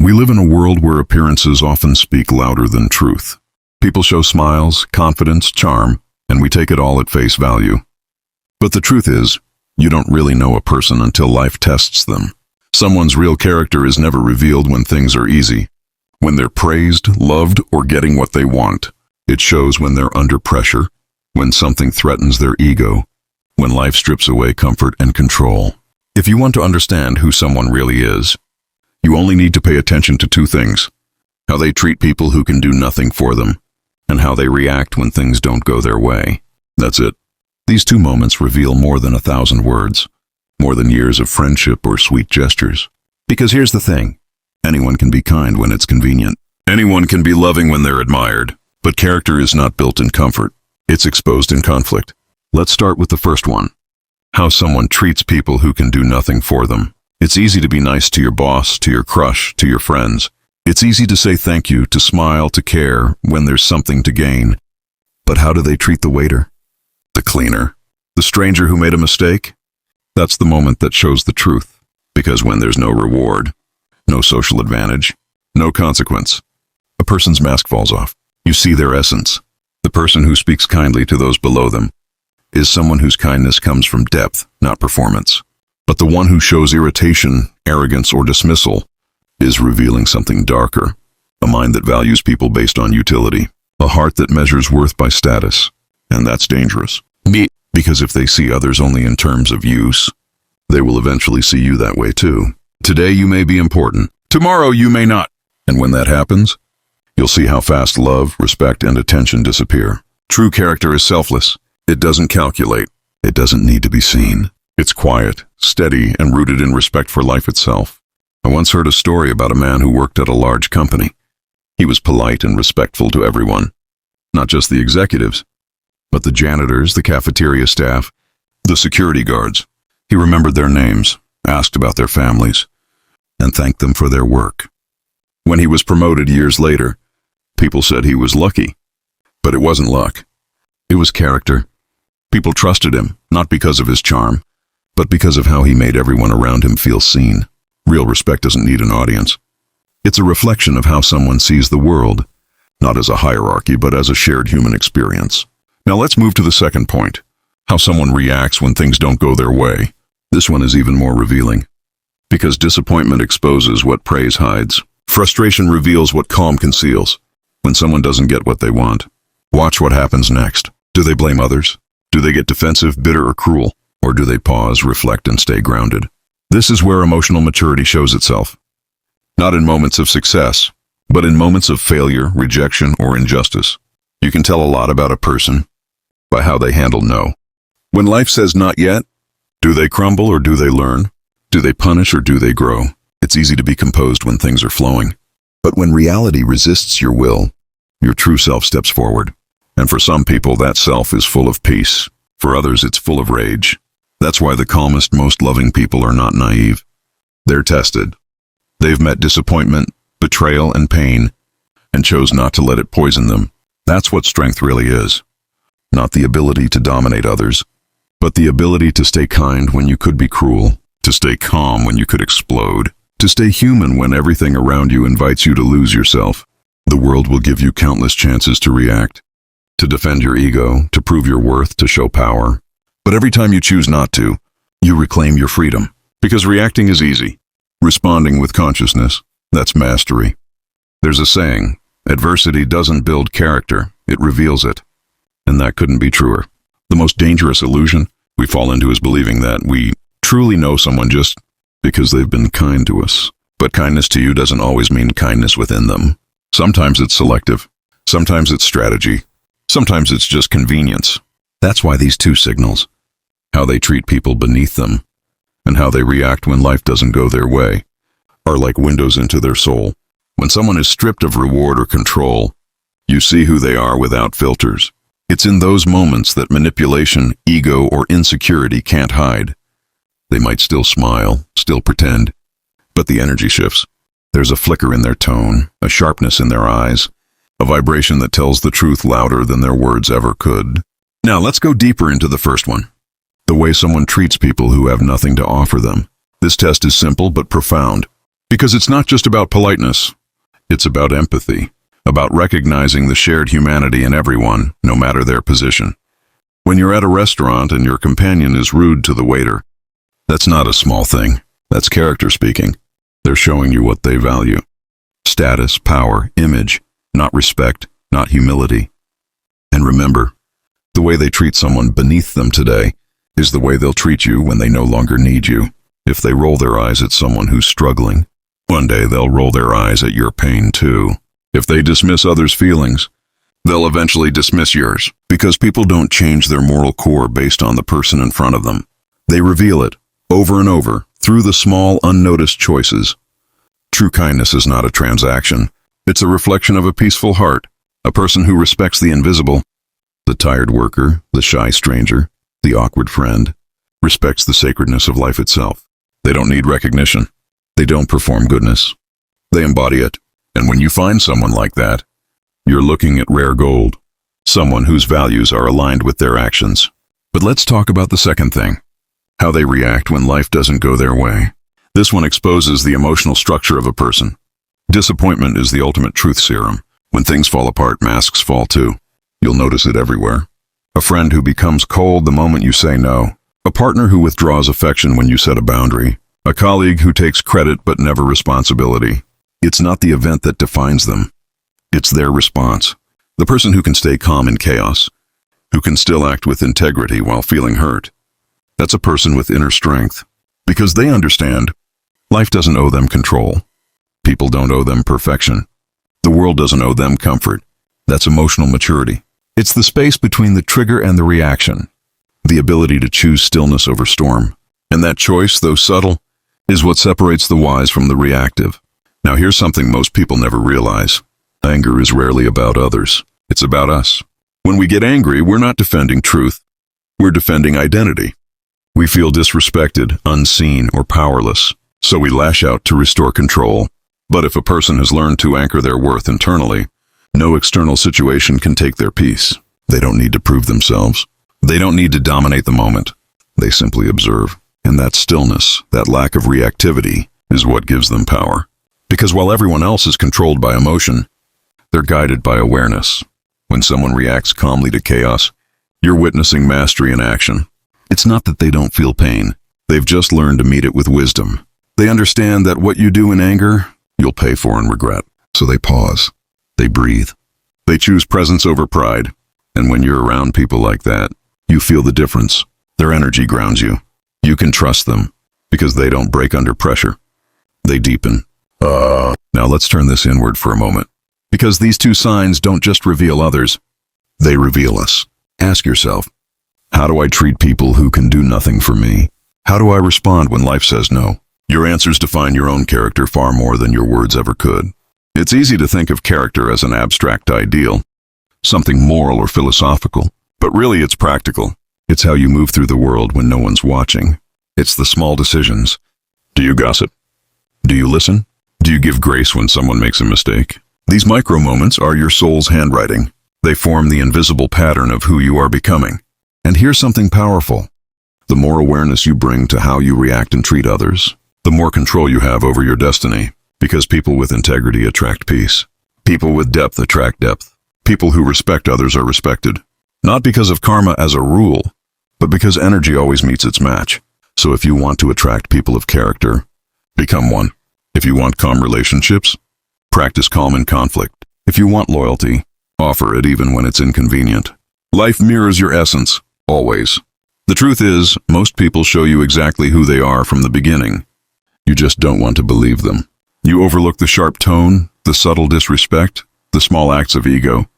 We live in a world where appearances often speak louder than truth. People show smiles, confidence, charm, and we take it all at face value. But the truth is, you don't really know a person until life tests them. Someone's real character is never revealed when things are easy, when they're praised, loved, or getting what they want. It shows when they're under pressure, when something threatens their ego, when life strips away comfort and control. If you want to understand who someone really is, you only need to pay attention to two things: how they treat people who can do nothing for them, and how they react when things don't go their way. That's it. These two moments reveal more than 1,000 words, more than years of friendship or sweet gestures. Because here's the thing: anyone can be kind when it's convenient. Anyone can be loving when they're admired. But character is not built in comfort. It's exposed in conflict. Let's start with the first one: how someone treats people who can do nothing for them. It's easy to be nice to your boss, to your crush, to your friends. It's easy to say thank you, to smile, to care when there's something to gain. But how do they treat the waiter, the cleaner, the stranger who made a mistake? That's the moment that shows the truth. Because when there's no reward, no social advantage, no consequence, a person's mask falls off. You see their essence. The person who speaks kindly to those below them is someone whose kindness comes from depth, not performance. But the one who shows irritation, arrogance, or dismissal is revealing something darker: a mind that values people based on utility, a heart that measures worth by status. And that's dangerous. Because if they see others only in terms of use, they will eventually see you that way too. Today you may be important. Tomorrow you may not. And when that happens, you'll see how fast love, respect, and attention disappear. True character is selfless. It doesn't calculate. It doesn't need to be seen. It's quiet, steady, and rooted in respect for life itself. I once heard a story about a man who worked at a large company. He was polite and respectful to everyone, not just the executives, but the janitors, the cafeteria staff, the security guards. He remembered their names, asked about their families, and thanked them for their work. When he was promoted years later, people said he was lucky. But it wasn't luck. It was character. People trusted him, not because of his charm, but because of how he made everyone around him feel seen. Real respect doesn't need an audience. It's a reflection of how someone sees the world, not as a hierarchy, but as a shared human experience. Now let's move to the second point: how someone reacts when things don't go their way. This one is even more revealing, because disappointment exposes what praise hides. Frustration reveals what calm conceals. When someone doesn't get what they want, watch what happens next. Do they blame others? Do they get defensive, bitter, or cruel? Or do they pause, reflect, and stay grounded? This is where emotional maturity shows itself. Not in moments of success, but in moments of failure, rejection, or injustice. You can tell a lot about a person by how they handle no. When life says not yet, do they crumble or do they learn? Do they punish or do they grow? It's easy to be composed when things are flowing. But when reality resists your will, your true self steps forward. And for some people, that self is full of peace. For others, it's full of rage. That's why the calmest, most loving people are not naive. They're tested. They've met disappointment, betrayal, and pain, and chose not to let it poison them. That's what strength really is. Not the ability to dominate others, but the ability to stay kind when you could be cruel, to stay calm when you could explode, to stay human when everything around you invites you to lose yourself. The world will give you countless chances to react, to defend your ego, to prove your worth, to show power. But every time you choose not to, you reclaim your freedom. Because reacting is easy. Responding with consciousness, that's mastery. There's a saying: adversity doesn't build character, it reveals it. And that couldn't be truer. The most dangerous illusion we fall into is believing that we truly know someone just because they've been kind to us. But kindness to you doesn't always mean kindness within them. Sometimes it's selective. Sometimes it's strategy. Sometimes it's just convenience. That's why these two signals, how they treat people beneath them, and how they react when life doesn't go their way, are like windows into their soul. When someone is stripped of reward or control, you see who they are without filters. It's in those moments that manipulation, ego, or insecurity can't hide. They might still smile, still pretend, but the energy shifts. There's a flicker in their tone, a sharpness in their eyes, a vibration that tells the truth louder than their words ever could. Now let's go deeper into the first one: the way someone treats people who have nothing to offer them. This test is simple but profound. Because it's not just about politeness. It's about empathy, about recognizing the shared humanity in everyone, no matter their position. When you're at a restaurant and your companion is rude to the waiter, that's not a small thing. That's character speaking. They're showing you what they value. Status, power, image, not respect, not humility. And remember, the way they treat someone beneath them today is the way they'll treat you when they no longer need you. If they roll their eyes at someone who's struggling, one day they'll roll their eyes at your pain too. If they dismiss others' feelings, they'll eventually dismiss yours, because people don't change their moral core based on the person in front of them. They reveal it, over and over, through the small, unnoticed choices. True kindness is not a transaction. It's a reflection of a peaceful heart, a person who respects the invisible. The tired worker, the shy stranger, the awkward friend, respects the sacredness of life itself. They don't need recognition. They don't perform goodness. They embody it. And when you find someone like that, you're looking at rare gold, someone whose values are aligned with their actions. But let's talk about the second thing, how they react when life doesn't go their way. This one exposes the emotional structure of a person. Disappointment is the ultimate truth serum. When things fall apart, masks fall too. You'll notice it everywhere. A friend who becomes cold the moment you say no. A partner who withdraws affection when you set a boundary. A colleague who takes credit but never responsibility. It's not the event that defines them. It's their response. The person who can stay calm in chaos, who can still act with integrity while feeling hurt. That's a person with inner strength. Because they understand, life doesn't owe them control. People don't owe them perfection. The world doesn't owe them comfort. That's emotional maturity. It's the space between the trigger and the reaction. The ability to choose stillness over storm. And that choice, though subtle, is what separates the wise from the reactive. Now here's something most people never realize. Anger is rarely about others. It's about us. When we get angry, we're not defending truth. We're defending identity. We feel disrespected, unseen, or powerless, so we lash out to restore control. But if a person has learned to anchor their worth internally, no external situation can take their peace. They don't need to prove themselves. They don't need to dominate the moment. They simply observe. And that stillness, that lack of reactivity, is what gives them power. Because while everyone else is controlled by emotion, they're guided by awareness. When someone reacts calmly to chaos, you're witnessing mastery in action. It's not that they don't feel pain. They've just learned to meet it with wisdom. They understand that what you do in anger, you'll pay for in regret. So they pause. They breathe. They choose presence over pride. And when you're around people like that, you feel the difference. Their energy grounds you. You can trust them, because they don't break under pressure. They deepen. Now let's turn this inward for a moment. Because these two signs don't just reveal others, they reveal us. Ask yourself, how do I treat people who can do nothing for me? How do I respond when life says no? Your answers define your own character far more than your words ever could. It's easy to think of character as an abstract ideal, something moral or philosophical, but really it's practical. It's how you move through the world when no one's watching. It's the small decisions. Do you gossip? Do you listen? Do you give grace when someone makes a mistake? These micro moments are your soul's handwriting. They form the invisible pattern of who you are becoming. And here's something powerful. The more awareness you bring to how you react and treat others, the more control you have over your destiny. Because people with integrity attract peace. People with depth attract depth. People who respect others are respected. Not because of karma as a rule, but because energy always meets its match. So if you want to attract people of character, become one. If you want calm relationships, practice calm in conflict. If you want loyalty, offer it even when it's inconvenient. Life mirrors your essence, always. The truth is, most people show you exactly who they are from the beginning. You just don't want to believe them. You overlook the sharp tone, the subtle disrespect, the small acts of ego,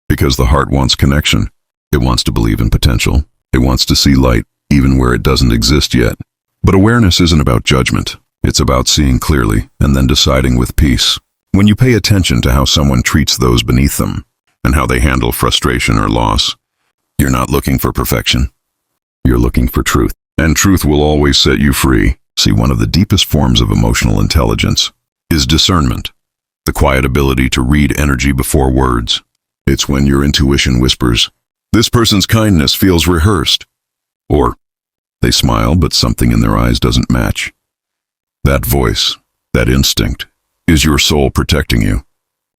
because the heart wants connection. It wants to believe in potential. It wants to see light, even where it doesn't exist yet. But awareness isn't about judgment. It's about seeing clearly and then deciding with peace. When you pay attention to how someone treats those beneath them and how they handle frustration or loss, you're not looking for perfection. You're looking for truth. And truth will always set you free. See, one of the deepest forms of emotional intelligence is discernment, the quiet ability to read energy before words. It's when your intuition whispers, "This person's kindness feels rehearsed," or they smile but something in their eyes doesn't match. That voice, That instinct is your soul protecting you.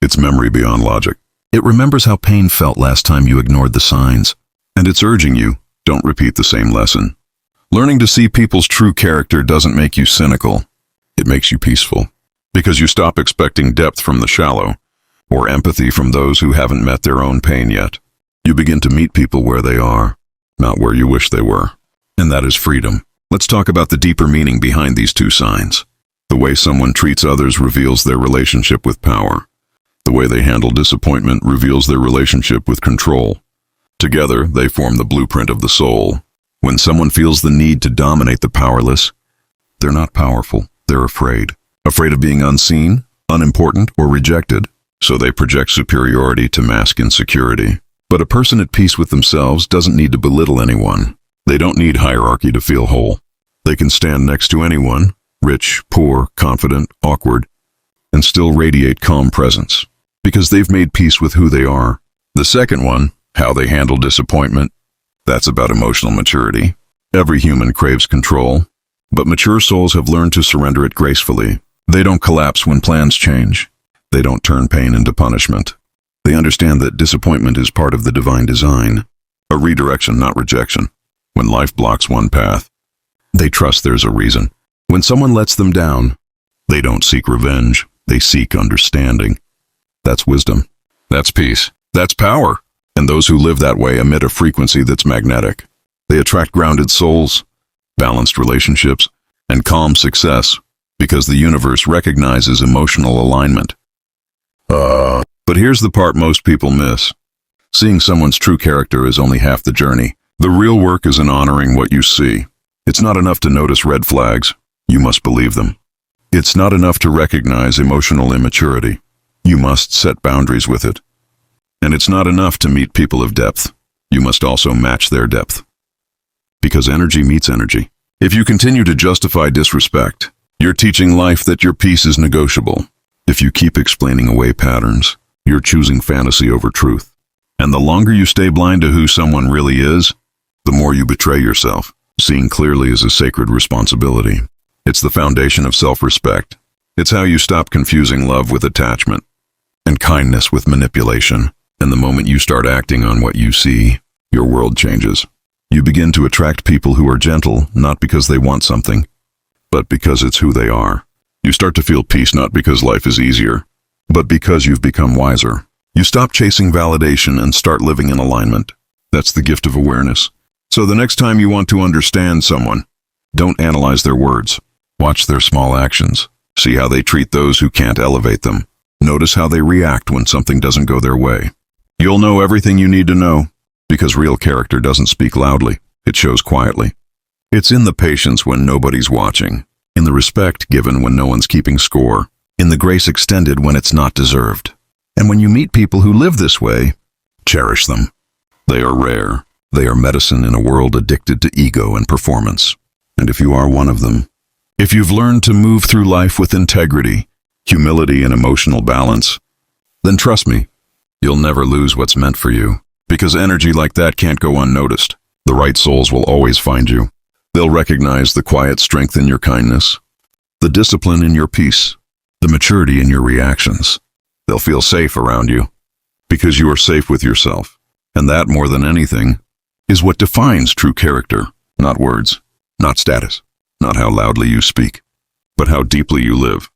It's memory beyond logic. It remembers how pain felt last time you ignored the signs, and it's urging you, don't repeat the same lesson. Learning to see people's true character doesn't make you cynical. It makes you peaceful, because you stop expecting depth from the shallow, or empathy from those who haven't met their own pain yet. You begin to meet people where they are, not where you wish they were. And that is freedom. Let's talk about the deeper meaning behind these two signs. The way someone treats others reveals their relationship with power. The way they handle disappointment reveals their relationship with control. Together, they form the blueprint of the soul. When someone feels the need to dominate the powerless, they're not powerful, they're afraid. Afraid of being unseen, unimportant, or rejected, so they project superiority to mask insecurity. But a person at peace with themselves doesn't need to belittle anyone. They don't need hierarchy to feel whole. They can stand next to anyone, rich, poor, confident, awkward, and still radiate calm presence, because they've made peace with who they are. The second one, how they handle disappointment, that's about emotional maturity. Every human craves control, but mature souls have learned to surrender it gracefully. They don't collapse when plans change. They don't turn pain into punishment. They understand that disappointment is part of the divine design, a redirection, not rejection. When life blocks one path, they trust there's a reason. When someone lets them down, they don't seek revenge, they seek understanding. That's wisdom. That's peace. That's power. And those who live that way emit a frequency that's magnetic. They attract grounded souls, balanced relationships, and calm success, because the universe recognizes emotional alignment. But here's the part most people miss. Seeing someone's true character is only half the journey. The real work is in honoring what you see. It's not enough to notice red flags. You must believe them. It's not enough to recognize emotional immaturity. You must set boundaries with it. And it's not enough to meet people of depth. You must also match their depth. Because energy meets energy. If you continue to justify disrespect, you're teaching life that your peace is negotiable. If you keep explaining away patterns, you're choosing fantasy over truth. And the longer you stay blind to who someone really is, the more you betray yourself. Seeing clearly is a sacred responsibility. It's the foundation of self-respect. It's how you stop confusing love with attachment and kindness with manipulation. And the moment you start acting on what you see, your world changes. You begin to attract people who are gentle, not because they want something, but because it's who they are. You start to feel peace not because life is easier, but because you've become wiser. You stop chasing validation and start living in alignment. That's the gift of awareness. So the next time you want to understand someone, don't analyze their words. Watch their small actions. See how they treat those who can't elevate them. Notice how they react when something doesn't go their way. You'll know everything you need to know, because real character doesn't speak loudly, it shows quietly. It's in the patience when nobody's watching, in the respect given when no one's keeping score, in the grace extended when it's not deserved. And when you meet people who live this way, cherish them. They are rare. They are medicine in a world addicted to ego and performance. And if you are one of them, if you've learned to move through life with integrity, humility, and emotional balance, then trust me, you'll never lose what's meant for you. Because energy like that can't go unnoticed. The right souls will always find you. They'll recognize the quiet strength in your kindness, the discipline in your peace, the maturity in your reactions. They'll feel safe around you, because you are safe with yourself. And that, more than anything, is what defines true character. Not words, not status, not how loudly you speak, but how deeply you live.